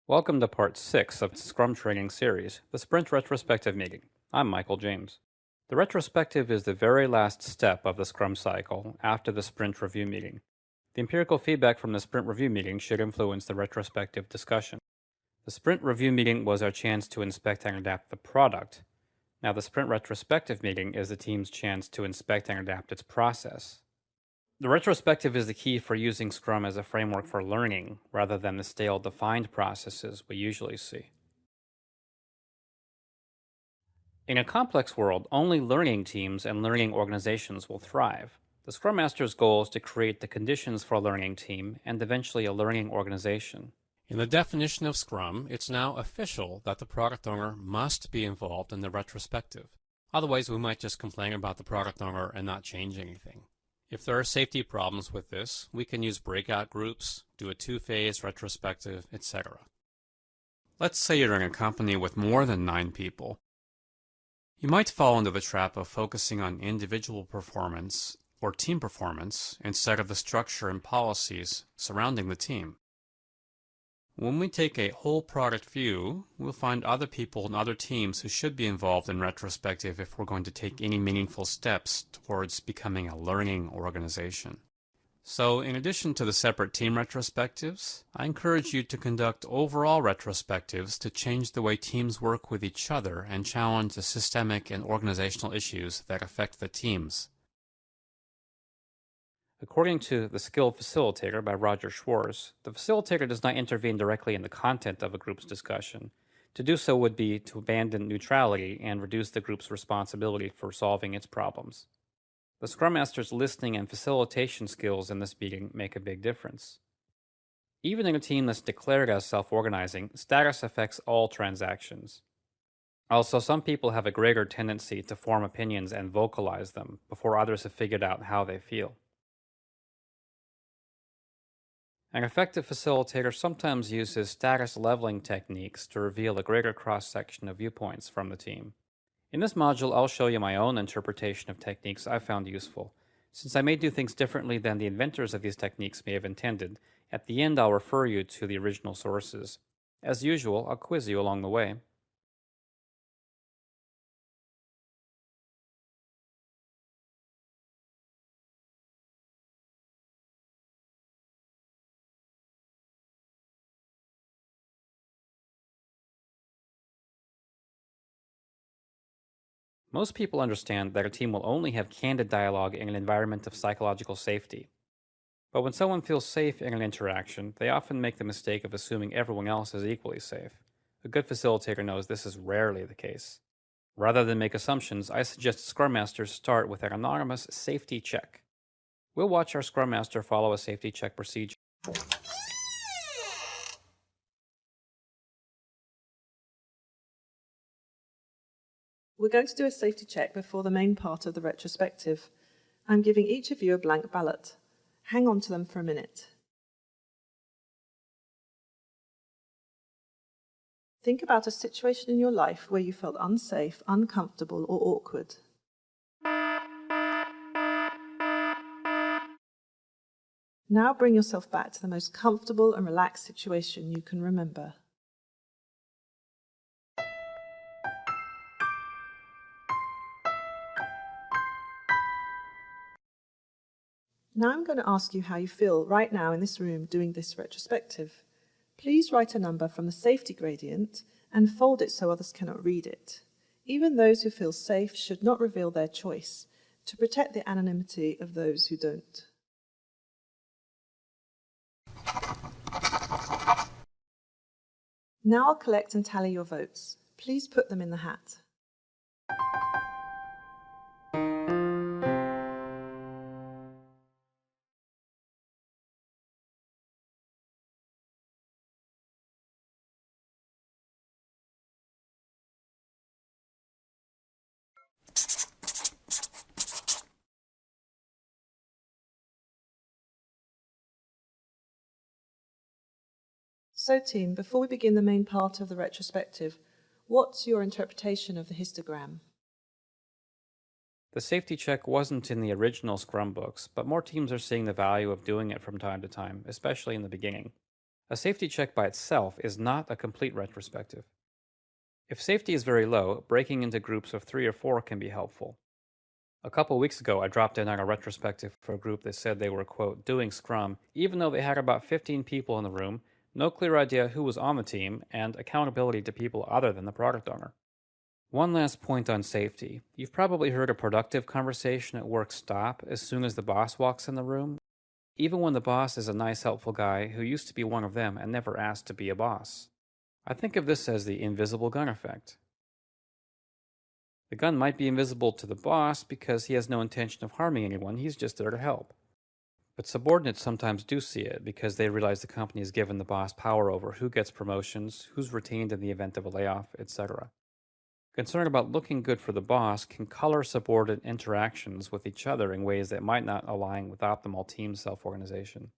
Welcome to Part 6 of the Scrum Training Series, the Sprint Retrospective meeting. I'm Michael James. The retrospective is the very last step of the Scrum cycle after the Sprint Review meeting. The empirical feedback from the Sprint Review meeting should influence the retrospective discussion. The Sprint Review meeting was our chance to inspect and adapt the product. Now the Sprint Retrospective meeting is the team's chance to inspect and adapt its process. The retrospective is the key for using Scrum as a framework for learning, rather than the stale defined processes we usually see. In a complex world, only learning teams and learning organizations will thrive. The Scrum Master's goal is to create the conditions for a learning team and eventually a learning organization. In the definition of Scrum, it's now official that the product owner must be involved in the retrospective. Otherwise, we might just complain about the product owner and not change anything. If there are safety problems with this, we can use breakout groups, do a two-phase retrospective, etc. Let's say you're in a company with more than 9 people. You might fall into the trap of focusing on individual performance or team performance instead of the structure and policies surrounding the team. When we take a whole product view, we'll find other people and other teams who should be involved in retrospective if we're going to take any meaningful steps towards becoming a learning organization. So, in addition to the separate team retrospectives, I encourage you to conduct overall retrospectives to change the way teams work with each other and challenge the systemic and organizational issues that affect the teams. According to The Skilled Facilitator by Roger Schwarz, the facilitator does not intervene directly in the content of a group's discussion. To do so would be to abandon neutrality and reduce the group's responsibility for solving its problems. The Scrum Master's listening and facilitation skills in this meeting make a big difference. Even in a team that's declared as self-organizing, status affects all transactions. Also, some people have a greater tendency to form opinions and vocalize them before others have figured out how they feel. An effective facilitator sometimes uses status leveling techniques to reveal a greater cross-section of viewpoints from the team. In this module, I'll show you my own interpretation of techniques I've found useful. Since I may do things differently than the inventors of these techniques may have intended, at the end I'll refer you to the original sources. As usual, I'll quiz you along the way. Most people understand that a team will only have candid dialogue in an environment of psychological safety. But when someone feels safe in an interaction, they often make the mistake of assuming everyone else is equally safe. A good facilitator knows this is rarely the case. Rather than make assumptions, I suggest Scrum Masters start with an anonymous safety check. We'll watch our Scrum Master follow a safety check procedure. We're going to do a safety check before the main part of the retrospective. I'm giving each of you a blank ballot. Hang on to them for a minute. Think about a situation in your life where you felt unsafe, uncomfortable, or awkward. Now bring yourself back to the most comfortable and relaxed situation you can remember. Now I'm going to ask you how you feel right now in this room doing this retrospective. Please write a number from the safety gradient and fold it so others cannot read it. Even those who feel safe should not reveal their choice, to protect the anonymity of those who don't. Now I'll collect and tally your votes. Please put them in the hat. So team, before we begin the main part of the retrospective, what's your interpretation of the histogram? The safety check wasn't in the original Scrum books, but more teams are seeing the value of doing it from time to time, especially in the beginning. A safety check by itself is not a complete retrospective. If safety is very low, breaking into groups of 3 or 4 can be helpful. A couple weeks ago, I dropped in on a retrospective for a group that said they were, quote, doing Scrum, even though they had about 15 people in the room, no clear idea who was on the team, and accountability to people other than the product owner. One last point on safety. You've probably heard a productive conversation at work stop as soon as the boss walks in the room, even when the boss is a nice, helpful guy who used to be one of them and never asked to be a boss. I think of this as the invisible gun effect. The gun might be invisible to the boss because he has no intention of harming anyone, he's just there to help. But subordinates sometimes do see it because they realize the company has given the boss power over who gets promotions, who's retained in the event of a layoff, etc. Concern about looking good for the boss can color subordinate interactions with each other in ways that might not align with optimal team self-organization.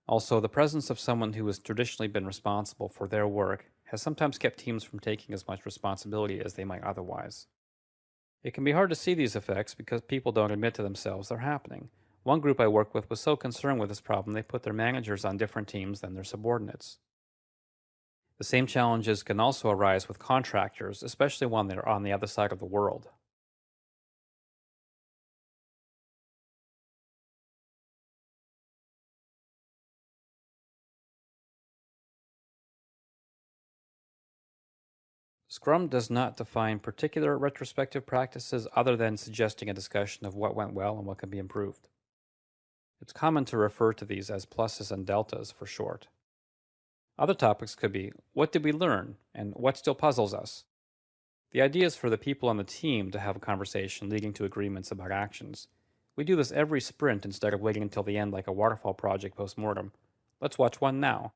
Also, the presence of someone who has traditionally been responsible for their work has sometimes kept teams from taking as much responsibility as they might otherwise. It can be hard to see these effects because people don't admit to themselves they're happening. One group I work with was so concerned with this problem they put their managers on different teams than their subordinates. The same challenges can also arise with contractors, especially when they're on the other side of the world. Scrum does not define particular retrospective practices other than suggesting a discussion of what went well and what can be improved. It's common to refer to these as pluses and deltas for short. Other topics could be, what did we learn, and what still puzzles us? The idea is for the people on the team to have a conversation leading to agreements about actions. We do this every sprint instead of waiting until the end like a waterfall project post-mortem. Let's watch one now.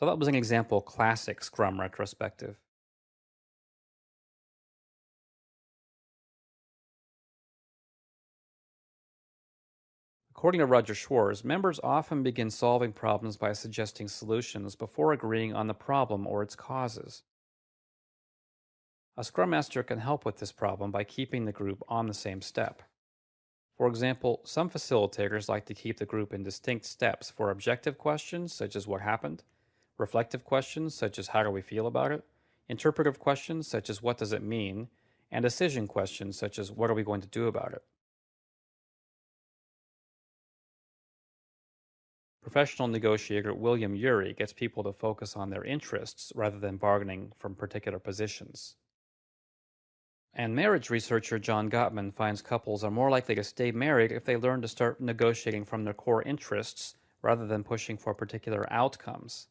So that was an example classic Scrum retrospective. According to Roger Schwarz, members often begin solving problems by suggesting solutions before agreeing on the problem or its causes. A Scrum Master can help with this problem by keeping the group on the same step. For example, some facilitators like to keep the group in distinct steps for objective questions, such as what happened, reflective questions, such as how do we feel about it, interpretive questions, such as what does it mean, and decision questions, such as what are we going to do about it. Professional negotiator William Ury gets people to focus on their interests rather than bargaining from particular positions. And marriage researcher John Gottman finds couples are more likely to stay married if they learn to start negotiating from their core interests rather than pushing for particular outcomes.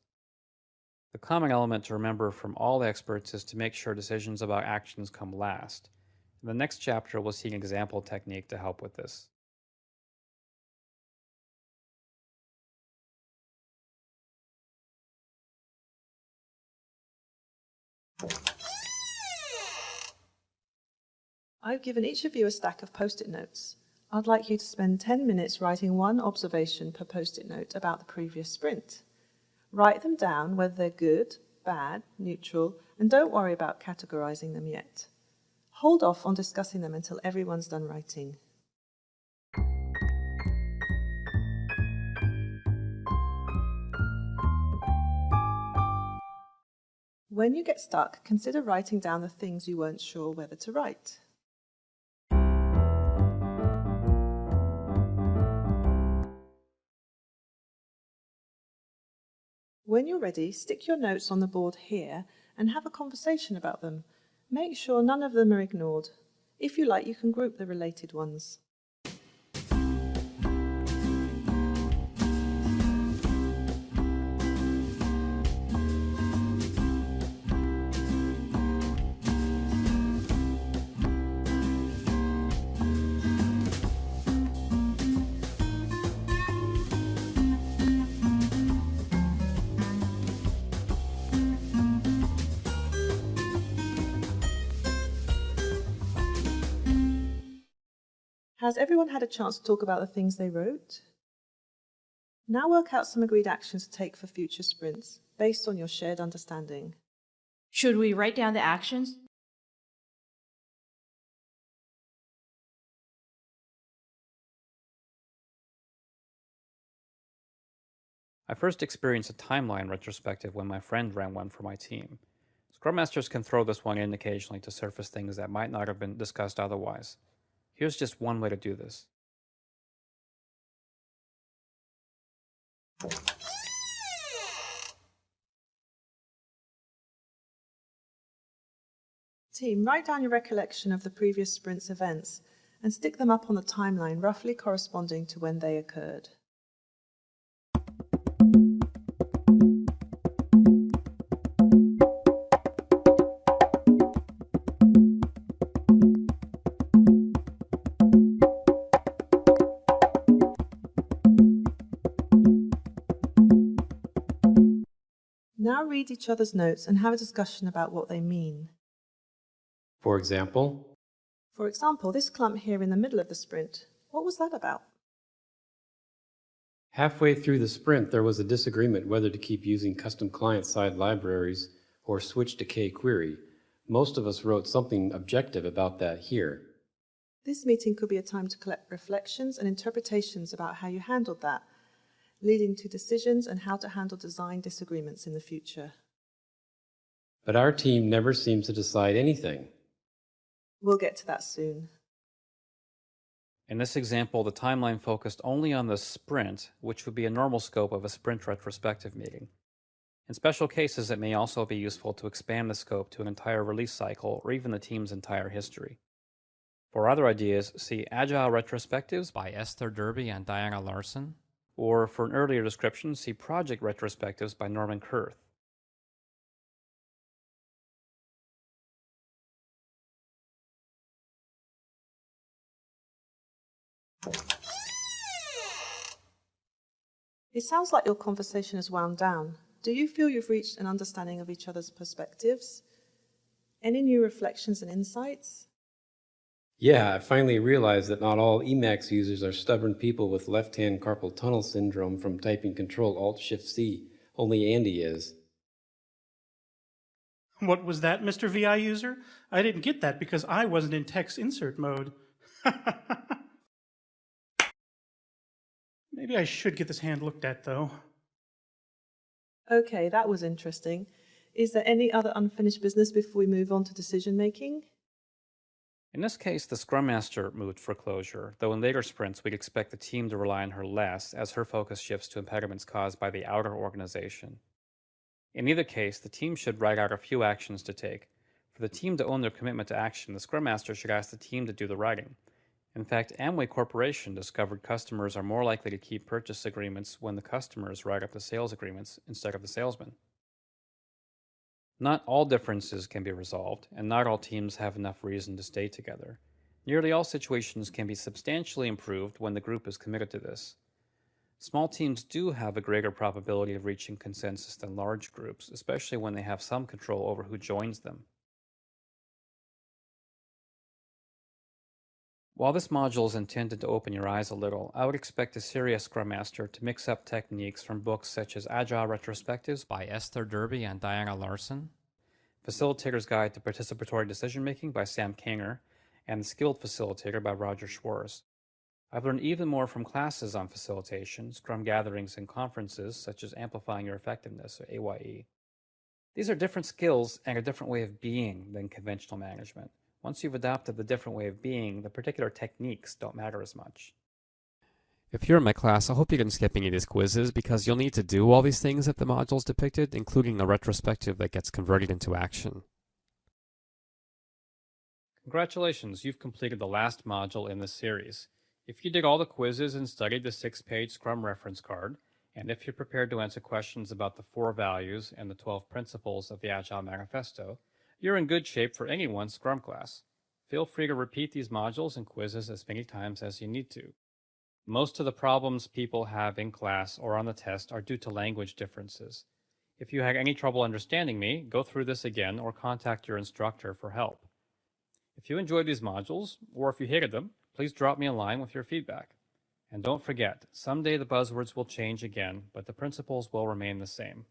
The common element to remember from all experts is to make sure decisions about actions come last. In the next chapter, we'll see an example technique to help with this. I've given each of you a stack of Post-it notes. I'd like you to spend 10 minutes writing one observation per Post-it note about the previous sprint. Write them down whether they're good, bad, neutral, and don't worry about categorizing them yet. Hold off on discussing them until everyone's done writing. When you get stuck, consider writing down the things you weren't sure whether to write. When you're ready, stick your notes on the board here and have a conversation about them. Make sure none of them are ignored. If you like, you can group the related ones. Has everyone had a chance to talk about the things they wrote? Now work out some agreed actions to take for future sprints, based on your shared understanding. Should we write down the actions? I first experienced a timeline retrospective when my friend ran one for my team. Scrum Masters can throw this one in occasionally to surface things that might not have been discussed otherwise. Here's just one way to do this. Team, write down your recollection of the previous sprint's events and stick them up on the timeline roughly corresponding to when they occurred. Now read each other's notes and have a discussion about what they mean. For example, this clump here in the middle of the sprint, what was that about? halfway through the sprint, there was a disagreement whether to keep using custom client-side libraries or switch to kQuery. Most of us wrote something objective about that here. This meeting could be a time to collect reflections and interpretations about how you handled that, leading to decisions and how to handle design disagreements in the future. But our team never seems to decide anything. We'll get to that soon. In this example, the timeline focused only on the sprint, which would be a normal scope of a sprint retrospective meeting. In special cases, it may also be useful to expand the scope to an entire release cycle or even the team's entire history. For other ideas, see Agile Retrospectives by Esther Derby and Diana Larson. Or for an earlier description, see Project Retrospectives by Norman Kerth. It sounds like your conversation has wound down. Do you feel you've reached an understanding of each other's perspectives? Any new reflections and insights? Yeah, I finally realized that not all Emacs users are stubborn people with left-hand carpal tunnel syndrome from typing Control-Alt-Shift-C. Only Andy is. What was that, Mr. VI user? I didn't get that because I wasn't in text insert mode. Maybe I should get this hand looked at, though. Okay, that was interesting. Is there any other unfinished business before we move on to decision making? In this case, the Scrum Master moved for closure, though in later sprints we'd expect the team to rely on her less as her focus shifts to impediments caused by the outer organization. In either case, the team should write out a few actions to take. For the team to own their commitment to action, the Scrum Master should ask the team to do the writing. In fact, Amway Corporation discovered customers are more likely to keep purchase agreements when the customers write up the sales agreements instead of the salesman. Not all differences can be resolved, and not all teams have enough reason to stay together. Nearly all situations can be substantially improved when the group is committed to this. Small teams do have a greater probability of reaching consensus than large groups, especially when they have some control over who joins them. While this module is intended to open your eyes a little, I would expect a serious Scrum Master to mix up techniques from books such as Agile Retrospectives by Esther Derby and Diana Larson, Facilitator's Guide to Participatory Decision-Making by Sam Kanger, and The Skilled Facilitator by Roger Schwarz. I've learned even more from classes on facilitation, Scrum gatherings, and conferences such as Amplifying Your Effectiveness, or AYE. These are different skills and a different way of being than conventional management. Once you've adopted the different way of being, the particular techniques don't matter as much. If you're in my class, I hope you didn't skip any of these quizzes because you'll need to do all these things that the module's depicted, including a retrospective that gets converted into action. Congratulations, you've completed the last module in this series. If you did all the quizzes and studied the 6-page Scrum reference card, and if you're prepared to answer questions about the 4 values and the 12 principles of the Agile Manifesto, you're in good shape for any one Scrum class. Feel free to repeat these modules and quizzes as many times as you need to. Most of the problems people have in class or on the test are due to language differences. If you had any trouble understanding me, go through this again or contact your instructor for help. If you enjoyed these modules, or if you hated them, Please drop me a line with your feedback. And don't forget, someday the buzzwords will change again, but the principles will remain the same.